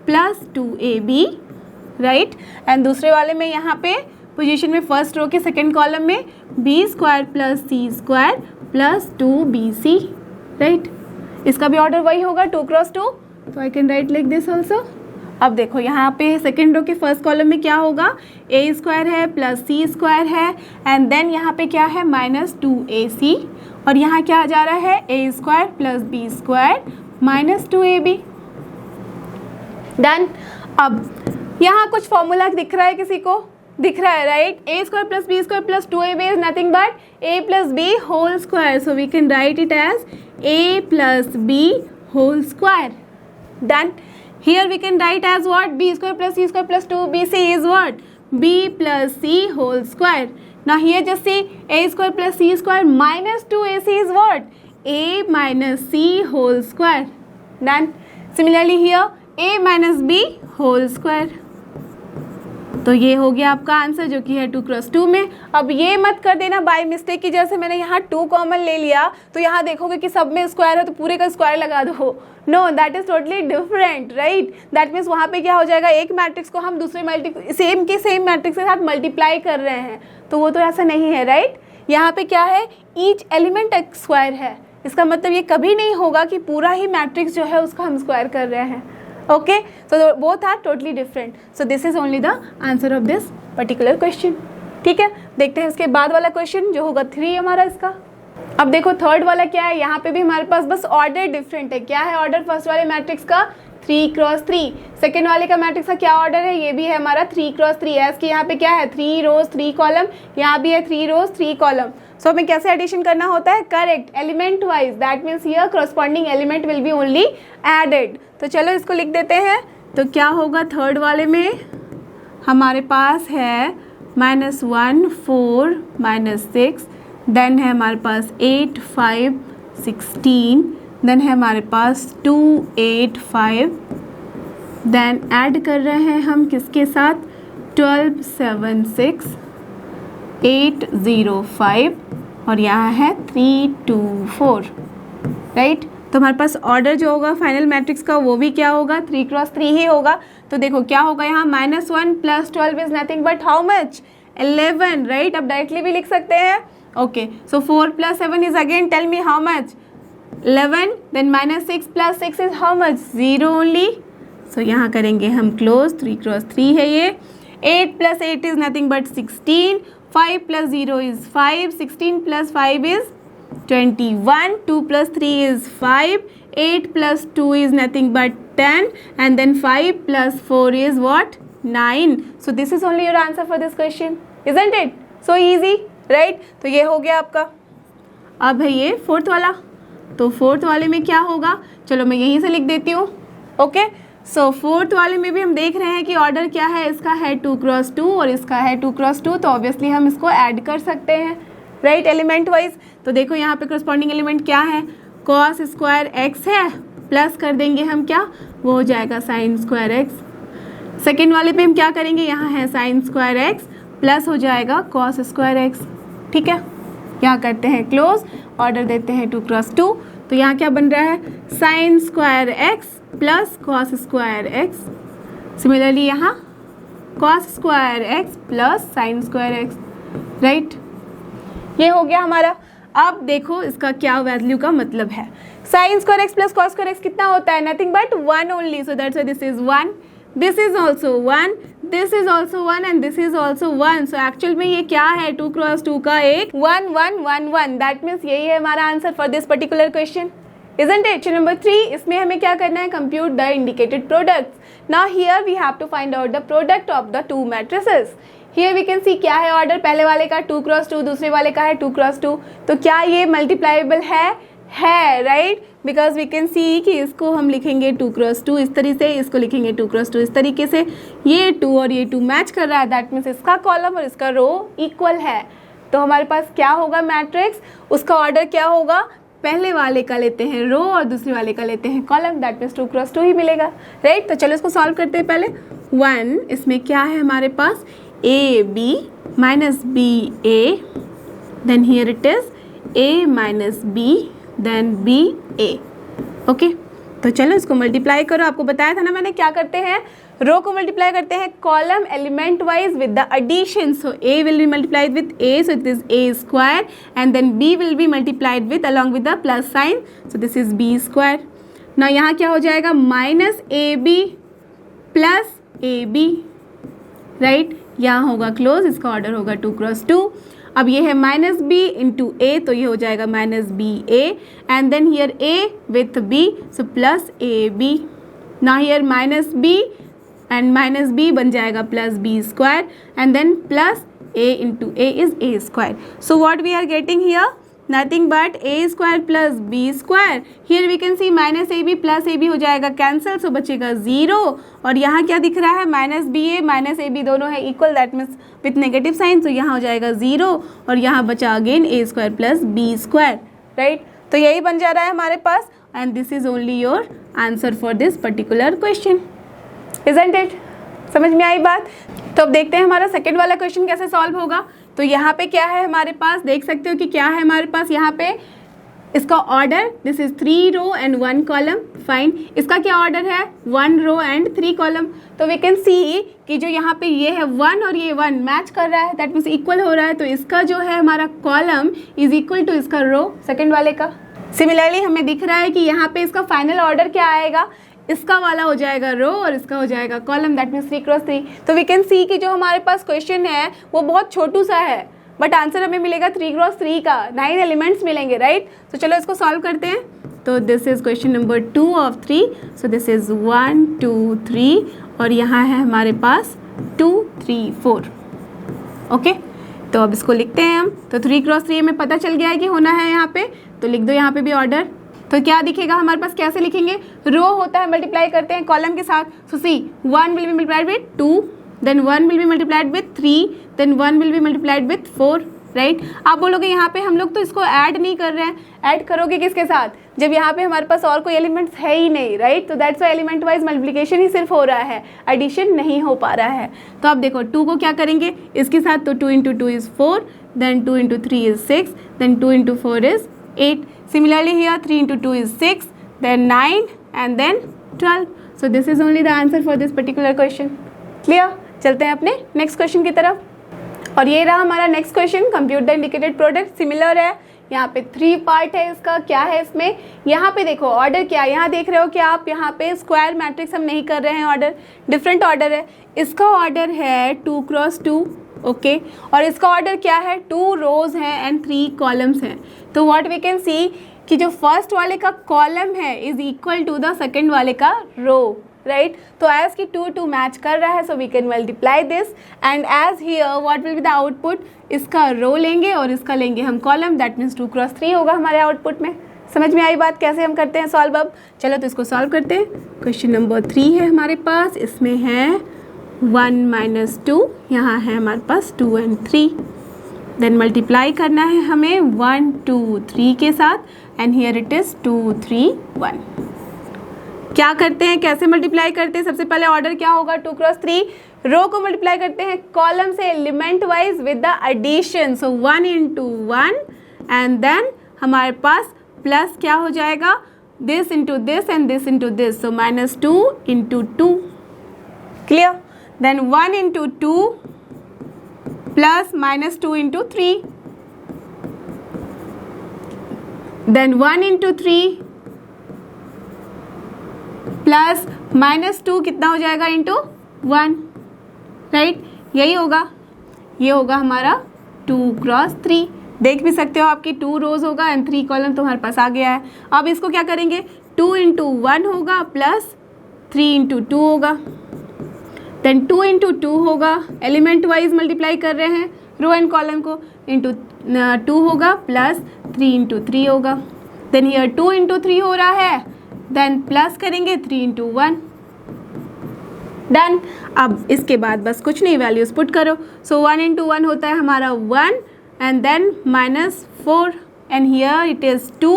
plus 2AB, right. And दूसरे वाले में यहाँ पे पोजीशन में फर्स्ट रो के सेकंड कॉलम में B² plus C² plus 2BC, right. इसका भी ऑर्डर वही होगा 2 क्रॉस 2, तो आई can right like this also. अब देखो यहाँ पे सेकंड रो के फर्स्ट कॉलम में क्या होगा, A² है प्लस C² है, एंड देन यहाँ पे क्या है -2AC, और यहाँ क्या आ जा रहा है A² plus B² minus 2AB। Done. अब यहाँ कुछ फॉर्मूला दिख रहा है, किसी को दिख रहा है, right. A² plus B² plus 2AB is nothing but A plus B whole square, so we can write it as A plus B whole square. Done. Here we can write as what, B² plus C² plus 2BC is what, B plus C whole square. Now here just see A² plus C² minus 2AC is what, A minus C whole square. Done. Similarly here A minus B whole square. तो ये हो गया आपका आंसर, जो कि है 2 क्रॉस 2 में। अब ये मत कर देना बाय मिस्टेक की, जैसे मैंने यहाँ 2 कॉमन ले लिया तो यहाँ देखोगे कि सब में स्क्वायर है तो पूरे का स्क्वायर लगा दो। No, that is totally different, right. That means वहाँ पे क्या हो जाएगा, एक मैट्रिक्स को हम दूसरे सेम मैट्रिक्स के साथ मल्टीप्लाई कर रहे हैं, तो वो तो ऐसा नहीं है, राइट। यहाँ पे क्या है, ईच एलिमेंट एक स्क्वायर है। इसका मतलब ये कभी नहीं होगा कि पूरा ही मैट्रिक्स जो है उसका हम स्क्वायर कर रहे हैं। Okay, so both are totally different. So this is only the answer of this particular question. ठीक है, देखते हैं इसके बाद वाला क्वेश्चन जो होगा 3 हमारा इसका। अब देखो थर्ड वाला क्या है, यहाँ पे भी हमारे पास बस ऑर्डर डिफरेंट है। क्या है ऑर्डर फर्स्ट वाले मैट्रिक्स का? 3x3। सेकेंड वाले का मैट्रिक्स का क्या ऑर्डर है? ये भी है हमारा 3x3। एज कि यहाँ पे क्या है 3 रोज 3 कॉलम, यहाँ भी है 3 रोज 3 कॉलम। सो हमें कैसे एडिशन करना होता है? Correct, element wise. That means here corresponding element will be only added. तो चलो इसको लिख देते हैं। तो क्या होगा थर्ड वाले में? हमारे पास है -1 4 -6, देन है हमारे पास 8 5 16, देन है हमारे पास 2 8 5, देन ऐड कर रहे हैं हम किसके साथ? 12 7 6 8 0 5 और यहाँ है 3 2 4, राइट। तो हमारे पास ऑर्डर जो होगा फाइनल मैट्रिक्स का वो भी क्या होगा? 3x3 ही होगा। तो देखो क्या होगा यहाँ, -1 + 12 is nothing but how much? 11, right. अब डायरेक्टली भी लिख सकते हैं। Okay, so 4 + 7 is again, tell me how much? 11, then -6 + 6 is how much? 0 only. सो यहाँ करेंगे हम क्लोज, 3x3 है ये। 8 + 8 is nothing but 16, 5 + 0 is 5, 16 + 5 is 21, 2 + 3 is 5, 8 + 2 is nothing but 10, and then 5 + 4 is what? 9. So this is only your answer for this question, isn't it? So easy, right? तो ये हो गया आपका। अब है ये फोर्थ वाला। तो फोर्थ वाले में क्या होगा? चलो मैं यहीं से लिख देती हूँ। ओके, सो फोर्थ वाले में भी हम देख रहे हैं कि ऑर्डर क्या है, इसका है 2x2 और इसका है 2x2, तो ऑब्वियसली हम इसको ऐड कर सकते हैं, राइट, एलिमेंट वाइज। तो देखो यहाँ पे करस्पॉन्डिंग एलिमेंट क्या है? cos स्क्वायर x है, प्लस कर देंगे हम क्या? वो हो जाएगा sin स्क्वायर x। सेकेंड वाले पे हम क्या करेंगे? यहाँ है sin स्क्वायर x प्लस हो जाएगा cos स्क्वायर x, ठीक है। यहाँ करते हैं क्लोज, ऑर्डर देते हैं 2x2। तो यहाँ क्या बन रहा है? sin square x plus cos square x। Similarly यहाँ cos square x plus sin square x, right. ये हो गया हमारा। अब देखो इसका क्या वैल्यू का मतलब है। sin square x plus cos square x कितना होता है? Nothing but 1 only. So that's why this is 1, this is also 1, this is also 1 and this is also 1। So actual में ये क्या है? 2x2 का एक 1 1 1 1। दैट मीन्स यही है हमारा answer for this particular question, isn't it? Number 3, इसमें हमें क्या करना है? Compute the indicated products. Now here we have to find out the product of the two matrices. Here we can see क्या है ऑर्डर? पहले वाले का 2x2, दूसरे वाले का है 2x2। तो क्या ये मल्टीप्लाइबल है, right, because we can see कि इसको हम लिखेंगे 2x2 इस तरीके से, इसको लिखेंगे 2x2 इस तरीके से। ये 2 और ये 2 मैच कर रहा है, दैट मीन्स इसका कॉलम और इसका रो इक्वल है। तो हमारे पास क्या होगा मैट्रिक्स? उसका ऑर्डर क्या होगा? पहले वाले का लेते हैं रो और दूसरे वाले का लेते हैं कॉलम, दैट मीन्स 2x2 ही मिलेगा, राइट। तो चलो इसको सॉल्व करते हैं पहले। 1, इसमें क्या है हमारे पास? AB minus BA, then here it is A minus B, then BA, okay. तो चलो इसको मल्टीप्लाई करो। आपको बताया था ना मैंने क्या करते हैं? रो को मल्टीप्लाई करते हैं column element wise with the addition. So A will be multiplied with A, so it is A square, and then B will be multiplied with along with the plus sign, so this is B square. Now यहाँ क्या हो जाएगा? Minus AB plus AB, right. यहाँ होगा क्लोज, इसका ऑर्डर होगा 2x2। अब ये है -b इंटू ए, तो ये हो जाएगा -ba, and then here a with b, so plus ab। ना हियर -b एंड -b बन जाएगा +b square, and then plus a into a is a square. So what we are getting here? Nothing but a square plus b square. Here we can see -ab plus ab हो जाएगा कैंसिल, सो बचेगा 0। और यहाँ क्या दिख रहा है? -ba -ab दोनों है equal, that means with negative sign, तो यहाँ हो जाएगा 0 और यहाँ बचा again a square plus b square, right. तो यही बन जा रहा है हमारे पास, and this is only your answer for this particular question, isn't it? समझ में आई बात? तो अब देखते हैं हमारा सेकेंड वाला क्वेश्चन कैसे सॉल्व होगा। तो यहाँ पे क्या है हमारे पास? देख सकते हो कि क्या है हमारे पास यहाँ पे? इसका order, this is 3 row and 1 column, fine. इसका क्या ऑर्डर है? 1 रो एंड 3 कॉलम। तो वी कैन सी कि जो यहाँ पे ये है 1 और ये 1 मैच कर रहा है, दैट मीन्स इक्वल हो रहा है। तो इसका जो है हमारा कॉलम इज इक्वल टू इसका रो सेकेंड वाले का। सिमिलरली हमें दिख रहा है कि यहाँ पे इसका फाइनल ऑर्डर क्या आएगा? इसका वाला हो जाएगा रो और इसका हो जाएगा कॉलम, दैट मीन्स 3x3। तो वी कैन सी कि जो हमारे पास क्वेश्चन है वो बहुत छोटू सा है, बट आंसर हमें मिलेगा 3 क्रॉस 3 का, 9 एलिमेंट्स मिलेंगे, राइट। तो चलो इसको सॉल्व करते हैं। तो this is question number 2 of 3। So this is 1 2 3 और यहाँ है हमारे पास 2 3 4। ओके, तो अब इसको लिखते हैं हम। तो 3 क्रॉस 3 हमें पता चल गया है कि होना है यहाँ पे, तो लिख दो यहाँ पे भी ऑर्डर। तो क्या दिखेगा हमारे पास, कैसे लिखेंगे, रो होता है मल्टीप्लाई करते हैं कॉलम के साथ। So see 1 will be multiplied with 2, then 1 will be multiplied with 3, then 1 will be multiplied with 4, right. आप बोलोगे यहाँ पे हम लोग तो इसको ऐड नहीं कर रहे हैं, ऐड करोगे किसके साथ, जब यहाँ पे हमारे पास और कोई एलिमेंट्स है ही नहीं, राइट। तो that's why element wise multiplication ही सिर्फ हो रहा है, एडिशन नहीं हो पा रहा है। तो अब देखो 2 को क्या करेंगे इसके साथ, तो 2 × 2 is 4, then 2 × 3 is 6, then 2 × 4 is 8। Similarly here 3 × 2 is 6, then 9 and then 12. So this is only the answer for this particular question. Clear? चलते हैं अपने नेक्स्ट क्वेश्चन की तरफ। और ये रहा हमारा next question, compute the indicated product. Similar है, यहाँ पे 3 पार्ट है इसका। क्या है इसमें, यहाँ पे देखो ऑर्डर क्या है, यहाँ देख रहे हो कि आप यहाँ पे स्क्वायर मैट्रिक्स हम नहीं कर रहे हैं, ऑर्डर डिफरेंट ऑर्डर है। इसका ऑर्डर है 2 क्रॉस 2, ओके, और इसका ऑर्डर क्या है, 2 रोज हैं एंड 3 कॉलम्स हैं। तो व्हाट वी कैन सी कि जो फर्स्ट वाले का कॉलम है is equal to the second वाले का रो, राइट। तो एज की 2 2 मैच कर रहा है, so we can multiply this and as here what will be the output, इसका रो लेंगे और इसका लेंगे हम कॉलम, दैट मीन्स 2 क्रॉस 3 होगा हमारे आउटपुट में। समझ में आई बात, कैसे हम करते हैं सॉल्व। अब चलो तो इसको सॉल्व करते हैं। क्वेश्चन नंबर 3 है हमारे पास, इसमें है 1 - 2, यहाँ है हमारे पास 2 and 3, देन मल्टीप्लाई करना है हमें 1 2 3 के साथ एंड हियर इट इज़ 2 3 1। क्या करते हैं, कैसे मल्टीप्लाई करते हैं, सबसे पहले ऑर्डर क्या होगा, 2 क्रॉस 3, रो को मल्टीप्लाई करते हैं कॉलम से element wise with the addition. So 1 × 1 and then हमारे पास प्लस क्या हो जाएगा, this into this and this into this, so -2 × 2, clear. Then 1 × 2 plus -2 × 3, then 1 × 3 plus -2 कितना हो जाएगा इंटू 1, राइट। यही होगा, ये होगा हमारा 2 क्रॉस 3। देख भी सकते हो आपकी 2 रोज होगा एंड 3 कॉलम तुम्हारे पास आ गया है। अब इसको क्या करेंगे, 2 × 1 होगा प्लस 3 × 2 होगा, देन 2 × 2 होगा, एलिमेंट वाइज मल्टीप्लाई कर रहे हैं रो एंड कॉलम को, इंटू 2 होगा प्लस 3 × 3 होगा, देन हियर 2 × 3 हो रहा है, देन प्लस करेंगे 3 × 1, डन। अब इसके बाद बस कुछ नहीं, वैल्यूज पुट करो। सो 1 × 1 होता है हमारा 1 and then -4 and here it is 2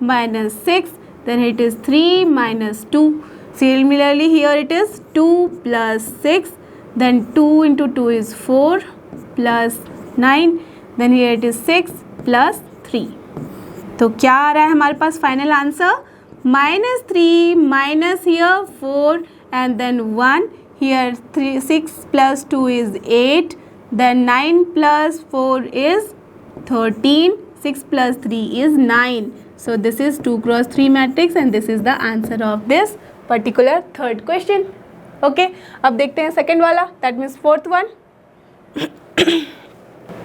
-6, then it is 3 - 2। Similarly here it is 2 + 6, then 2 × 2 is 4 + 9, then here it is 6 + 3। तो क्या आ रहा है हमारे पास final answer, -3 minus here 4 and then 1, here 6 + 2 is 8, then 9 + 4 is 13, 6 + 3 is 9. So this is 2 × 3 matrix and this is the answer of this particular third question. Okay, अब देखते हैं सेकेंड वाला, दैट मीन्स फोर्थ वन।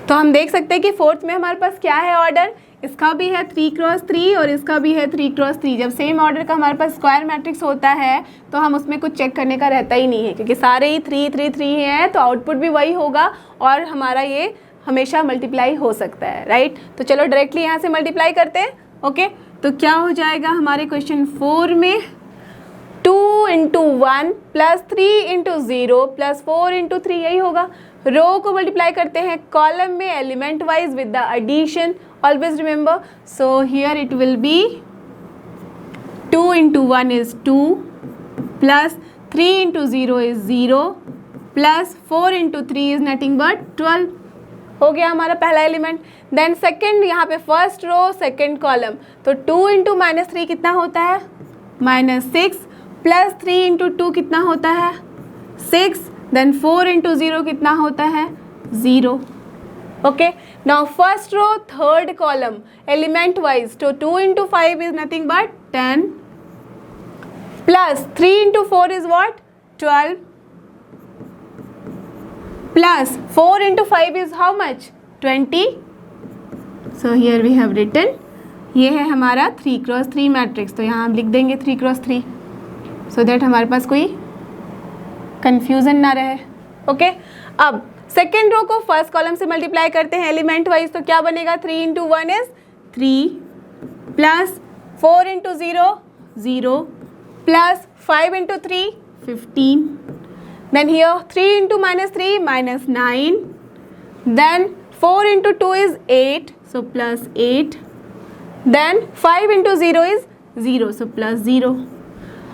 तो हम देख सकते हैं कि फोर्थ में हमारे पास क्या है ऑर्डर, इसका भी है 3 × 3 और इसका भी है 3 × 3। जब सेम ऑर्डर का हमारे पास स्क्वायर मैट्रिक्स होता है तो हम उसमें कुछ चेक करने का रहता ही नहीं है, क्योंकि सारे ही 3 3 3 हैं, तो आउटपुट भी वही होगा और हमारा ये हमेशा मल्टीप्लाई हो सकता है, राइट। तो चलो डायरेक्टली यहाँ से मल्टीप्लाई करते हैं। ओके, तो क्या हो जाएगा हमारे क्वेश्चन 4 में, 2 × 1 प्लस 3 × 0 प्लस 4 × 3, यही होगा। रो को मल्टीप्लाई करते हैं कॉलम में element wise with the addition, always remember. So here it will be 2 × 1 is 2 plus 3 × 0 is 0 plus 4 × 3 is nothing but 12। हो गया हमारा पहला एलिमेंट। देन सेकेंड, यहाँ पे फर्स्ट रो सेकेंड कॉलम, तो 2 × -3 कितना होता है, -6 प्लस 3 × 2 कितना होता है, 6, देन 4 × 0 कितना होता है, 0। Okay, now first row third column element wise, तो 2 × 5 इज नथिंग बट 10 plus 3 × 4 is what, 12 plus 4 × 5 is how much, 20. So here we have written, ये है हमारा 3x3 मैट्रिक्स, तो यहाँ हम लिख देंगे 3x3 सो दैट हमारे पास कोई कंफ्यूजन ना रहे. ओके, अब सेकेंड रो को फर्स्ट कॉलम से मल्टीप्लाई करते हैं एलिमेंट वाइज, तो क्या बनेगा? 3 into 1 is 3 plus 4 into 0 0 plus 5 into 3 15. Then here 3 into -3 -9. Then 4 into 2 is 8, so plus 8. Then 5 into 0 is 0, so plus 0.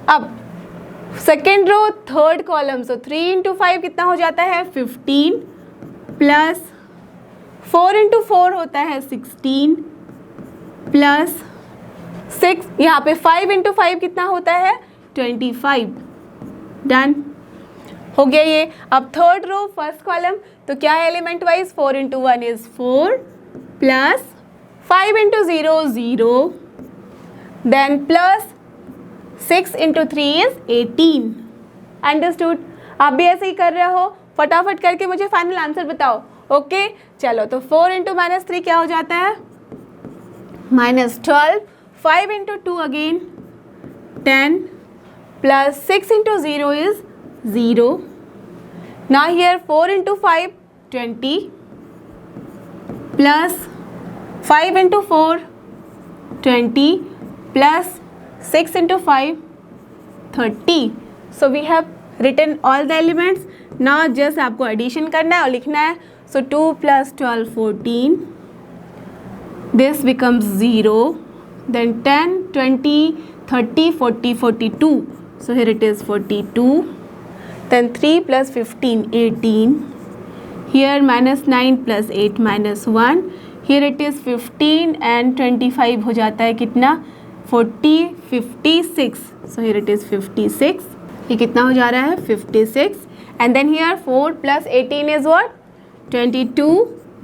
अब second row third column, so 3 into 5 कितना हो जाता है? 15 प्लस 4 into 4 होता है 16 प्लस 6, यहाँ पे 5 into 5 कितना होता है? 25. डन हो गया ये. अब थर्ड रो फर्स्ट कॉलम, तो क्या है element wise? 4 into 1 is 4 plus 5 into 0 0 then plus 6 into 3 is 18. Understood? आप भी ऐसे ही कर रहे हो, फटाफट करके मुझे फाइनल आंसर बताओ. ओके चलो, तो 4 इंटू -3 क्या हो जाता है? -12. 5 into 2 again 10 plus 6 into 0 is 0. Now here 4 into 5 20 plus 5 into 4 20 plus 6 into 5 30. So we have written all the elements. Now just आपको एडिशन करना है और लिखना है. So 2 plus 12 14. This becomes 0. Then 10 20 30 40 42. So here it is 42. Then 3 plus 15 18. Here -9 plus 8 -1. Here it is 15 and 25 हो जाता है कितना? 40 56. So here it is 56. ये कितना हो जा रहा है? 56. And then here 4 plus 18 is what? 22.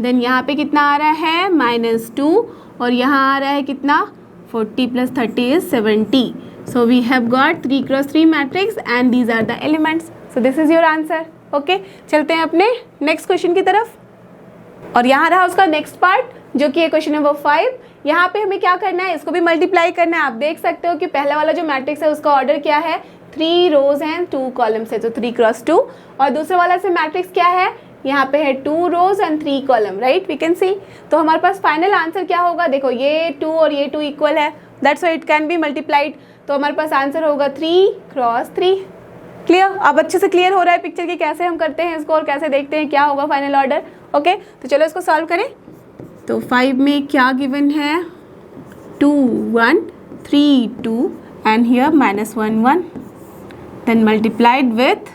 Then यहाँ पे कितना आ रहा है? -2. और यहाँ आ रहा है कितना? 40 plus 30 is 70. So we have got 3x3 matrix and these are the elements. So this is your answer. Okay, चलते हैं अपने नेक्स्ट क्वेश्चन की तरफ. और यहाँ रहा उसका नेक्स्ट पार्ट, जो कि है क्वेश्चन नंबर 5. यहाँ पे हमें क्या करना है? इसको भी मल्टीप्लाई करना है. आप देख सकते हो कि पहला वाला जो मैट्रिक्स है उसका ऑर्डर क्या है? 3 रोज एंड 2 कॉलम्स है, तो 3x2. और दूसरे वाला से मैट्रिक्स क्या है? यहाँ पे है 2 rows and 3 column, right? We can see. तो हमारे पास फाइनल आंसर क्या होगा? देखो ये 2 और ये 2 इक्वल है, that's why it can be multiplied. तो हमारे पास आंसर होगा 3x3. क्लियर? अब अच्छे से क्लियर हो रहा है पिक्चर की कैसे हम करते हैं इसको और कैसे देखते हैं क्या होगा फाइनल ऑर्डर. ओके, तो चलो इसको सॉल्व करें. तो 5 में क्या गिवन है? 2 1 3 2 and here -1 1. Then multiplied with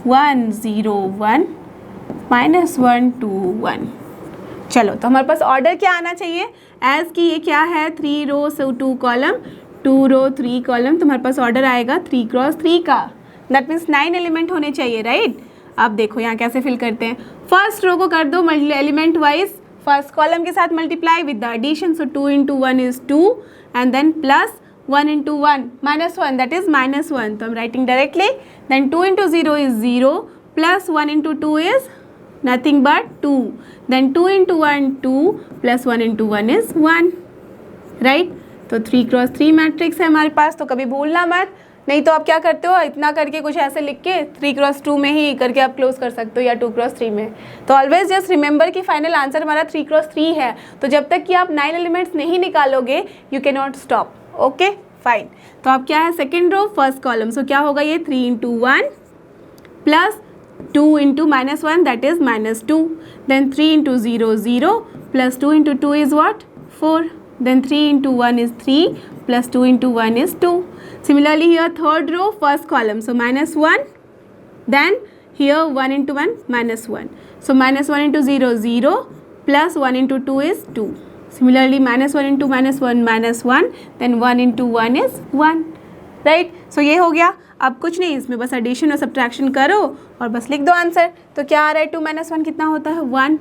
1 0 1 -1 2 1. चलो, तो हमारे पास ऑर्डर क्या आना चाहिए? एज कि ये क्या है? 3 रो से 2 कॉलम, 2 रो 3 कॉलम, तो हमारे पास ऑर्डर आएगा 3x3 का. दैट मीन्स 9 एलिमेंट होने चाहिए, राइट? अब देखो यहाँ कैसे फिल करते हैं. फर्स्ट रो को कर दो एलिमेंट वाइज, फर्स्ट कॉलम के साथ multiply with the addition. So 2 into 1 is 2 and then plus 1 into 1 -1, that is -1. तो हम writing directly. Then 2 into 0 is 0 plus 1 into 2 is nothing but 2. Then 2 into 1 2 plus 1 into 1 is 1, right? तो 3x3 मैट्रिक्स है हमारे पास, तो कभी भूलना मत. नहीं तो आप क्या करते हो? इतना करके कुछ ऐसे लिख के 3x2 में ही करके आप क्लोज कर सकते हो या 2x3 में. तो ऑलवेज जस्ट रिमेंबर कि फाइनल आंसर हमारा 3x3 है. तो जब तक कि आप 9 एलिमेंट्स नहीं निकालोगे you can not stop. Okay fine. तो अब क्या है? Second row first column. So क्या होगा ये? 3 into 1 plus 2 into -1 that is -2. Then 3 into 0 0 plus 2 into 2 is what? 4. Then 3 into 1 is 3 plus 2 into 1 is 2. Similarly here third row first column, so -1. Then here 1 into 1 -1. So -1 into 0 0 plus 1 into 2 is 2. Similarly -1 into -1 -1. Then 1 into 1 is 1. Right? So ये हो गया. अब कुछ नहीं, इसमें बस एडिशन और सब्ट्रैक्शन करो और बस लिख दो आंसर. तो क्या आ रहा है? 2 - 1 कितना होता है? 1.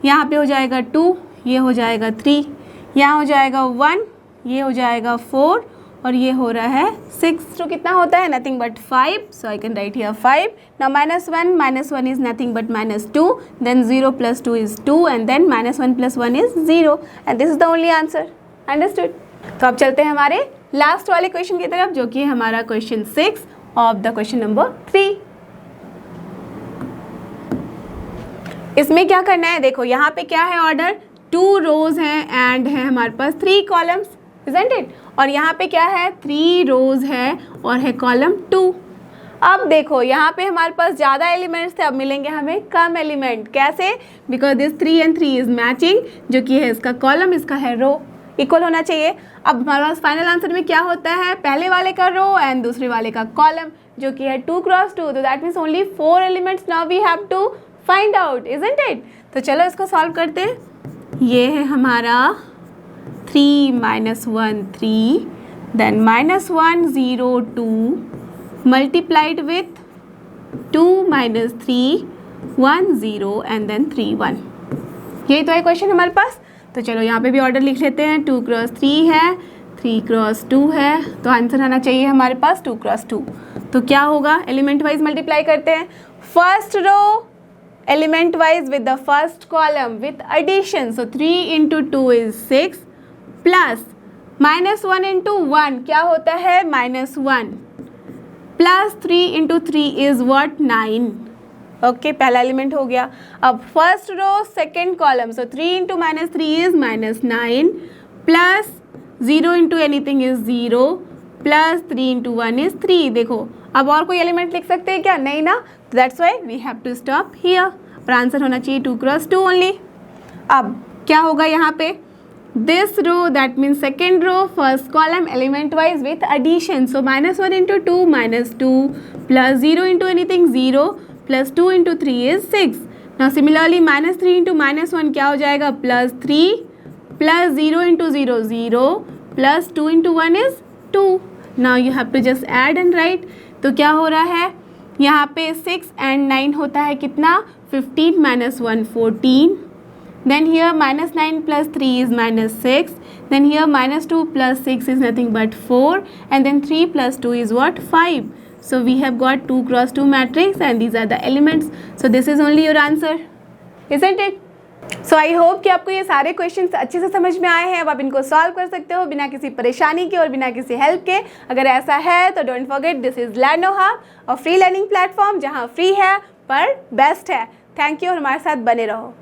यहाँ पे हो जाएगा 2, ये हो जाएगा 3, यहाँ हो जाएगा 1, ये हो जाएगा 4 और ये हो रहा है 6. तो कितना होता है? Nothing but 5. So I can write here 5. Now -1 is nothing but -2. Then 0 + 2 is 2 and then -1 + 1 is 0 and this is the only answer. Understood? तो अब चलते हैं हमारे लास्ट वाले क्वेश्चन की तरफ, जो कि है हमारा question 6 of the question number 3. इसमें क्या करना है? देखो यहाँ पे क्या है ऑर्डर, 2 रोज हैं एंड है हमारे पास 3 कॉलम्स, इजंट इट? और यहाँ पे क्या है, 3 रोज है और है कॉलम 2. अब देखो यहाँ पे हमारे पास ज़्यादा एलिमेंट्स थे, अब मिलेंगे हमें कम एलिमेंट. कैसे? Because this 3 and 3 is matching, जो कि है इसका कॉलम, इसका है रो, इक्वल होना चाहिए. अब हमारे पास फाइनल आंसर में क्या होता है, पहले वाले का रो एंड दूसरे वाले का कॉलम, जो कि है 2 × 2. तो that means only 4 elements now we have to find out, isn't it? तो चलो इसको सॉल्व करते हैं. ये है हमारा 3 - 1 3, then -1 0 2 multiplied with 2 - 3 1 0 and then 3 1. यही तो है क्वेश्चन हमारे पास. तो चलो यहाँ पे भी ऑर्डर लिख लेते हैं. 2 × 3 है, 3 × 2 है, तो आंसर आना चाहिए हमारे पास 2 × 2. तो क्या होगा, एलिमेंट वाइज मल्टीप्लाई करते हैं. First row element wise with the first column with addition, so 3 × 2 is 6 plus -1 × 1 क्या होता है, -1 plus 3 × 3 is what, 9. ओके, पहला एलिमेंट हो गया. अब first row second column, so 3 × -3 is -9 plus 0 × anything is 0 plus 3 × 1 is 3. देखो अब और कोई एलिमेंट लिख सकते हैं क्या? नहीं ना. That's why we have to stop here. और आंसर होना चाहिए 2 × 2 ओनली. अब क्या होगा यहाँ पे, this row that means second row first column element wise with addition, so -1 × 2 -2 plus 0 × anything 0 plus 2 × 3 is 6. Now similarly -3 × -1 क्या हो जाएगा, +3 plus 0 × 0 0 plus 2 × 1 is 2. Now you have to just add and write. तो क्या हो रहा है यहाँ पे 6 and 9 होता है कितना, 15 - 1 14. Then here -9 + 3 is -6. Then here -2 + 6 is nothing but 4. And then 3 + 2 is what, 5. So we have got 2 × 2 matrix and these are the elements. So this is only your answer, isn't it? So I hope कि आपको ये सारे क्वेश्चंस अच्छे से समझ में आए हैं. अब आप इनको सॉल्व कर सकते हो बिना किसी परेशानी के और बिना किसी हेल्प के. अगर ऐसा है तो don't forget, this is लर्नो hub, और फ्री लर्निंग प्लेटफॉर्म जहाँ फ्री है पर बेस्ट है. थैंक यू और हमारे साथ बने रहो.